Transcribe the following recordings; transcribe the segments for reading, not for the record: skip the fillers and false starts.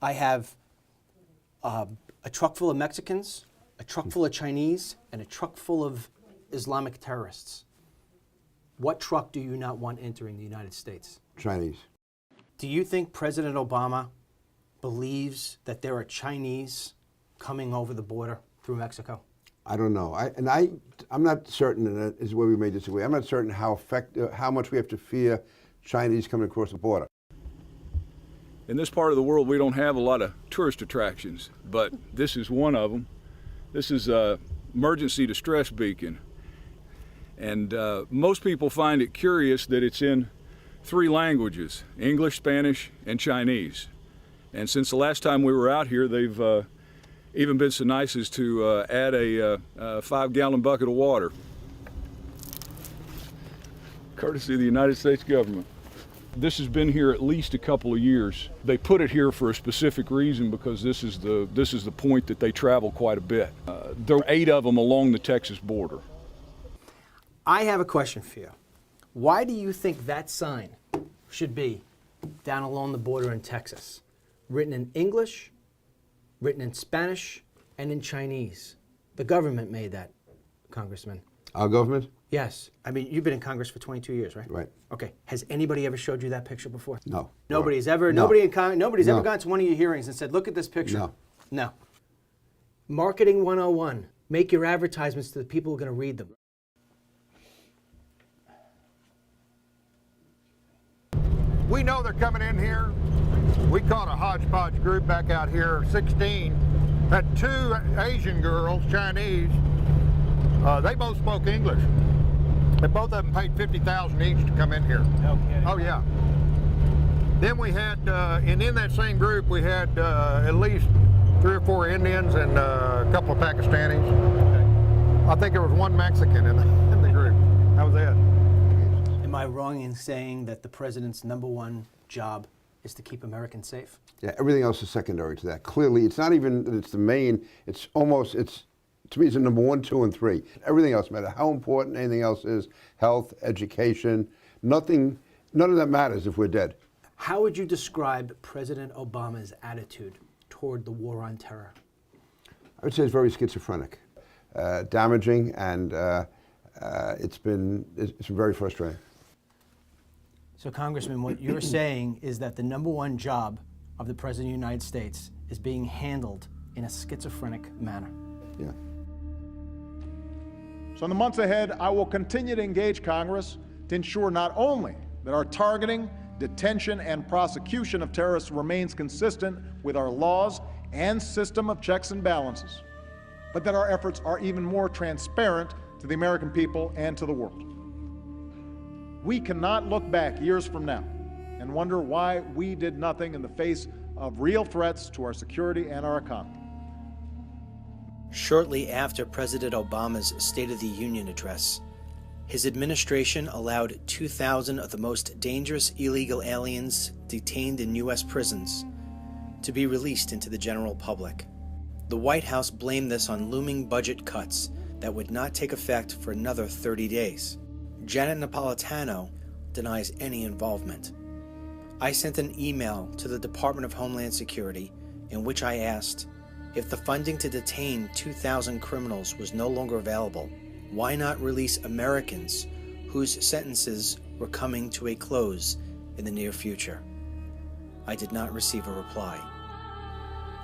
I have a truck full of Mexicans, a truck full of Chinese, and a truck full of Islamic terrorists. What truck do you not want entering the United States? Chinese. Do you think President Obama believes that there are Chinese coming over the border through Mexico? I don't know. I'm not certain, and that is where we may disagree. I'm not certain how much we have to fear Chinese coming across the border. In this part of the world, we don't have a lot of tourist attractions, but this is one of them. This is an emergency distress beacon. And most people find it curious that it's in 3 languages, English, Spanish, and Chinese. And since the last time we were out here, they've even been so nice as to add a 5-gallon bucket of water, courtesy of the United States government. This has been here at least a couple of years. They put it here for a specific reason because this is the point that they travel quite a bit. There are 8 of them along the Texas border. I have a question for you. Why do you think that sign should be down along the border in Texas? Written in English, written in Spanish, and in Chinese. The government made that, Congressman. Our government? Yes. I mean, you've been in Congress for 22 years, right? Right. Okay. Has anybody ever showed you that picture before? No. Nobody's ever. No. Nobody's ever gone to one of your hearings and said, "Look at this picture." No. No. Marketing 101. Make your advertisements to the people who are going to read them. We know they're coming in here. We caught a hodgepodge group back out here, 16. Had 2 Asian girls, Chinese. They both spoke English. And both of them paid $50,000 each to come in here. No kidding. Oh, yeah. Then we had, and in that same group, we had at least 3 or 4 Indians and a couple of Pakistanis. Okay. I think there was 1 Mexican in the group. That was it. Am I wrong in saying that the president's #1 job is to keep Americans safe? Yeah, everything else is secondary to that. Clearly, it's not even that it's the main, to me, it's the number 1, 2, and 3. Everything else, no matter how important anything else is, health, education, none of that matters if we're dead. How would you describe President Obama's attitude toward the war on terror? I would say it's very schizophrenic, damaging, and it's been very frustrating. So, Congressman, what you're saying is that the #1 job of the President of the United States is being handled in a schizophrenic manner. Yeah. So in the months ahead, I will continue to engage Congress to ensure not only that our targeting, detention, and prosecution of terrorists remains consistent with our laws and system of checks and balances, but that our efforts are even more transparent to the American people and to the world. We cannot look back years from now and wonder why we did nothing in the face of real threats to our security and our economy. Shortly after President Obama's State of the Union address, his administration allowed 2,000 of the most dangerous illegal aliens detained in U.S. prisons to be released into the general public. The White House blamed this on looming budget cuts that would not take effect for another 30 days. Janet Napolitano denies any involvement. I sent an email to the Department of Homeland Security in which I asked, if the funding to detain 2,000 criminals was no longer available, why not release Americans whose sentences were coming to a close in the near future? I did not receive a reply.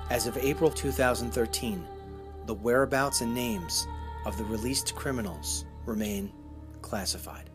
As of April 2013, the whereabouts and names of the released criminals remain classified.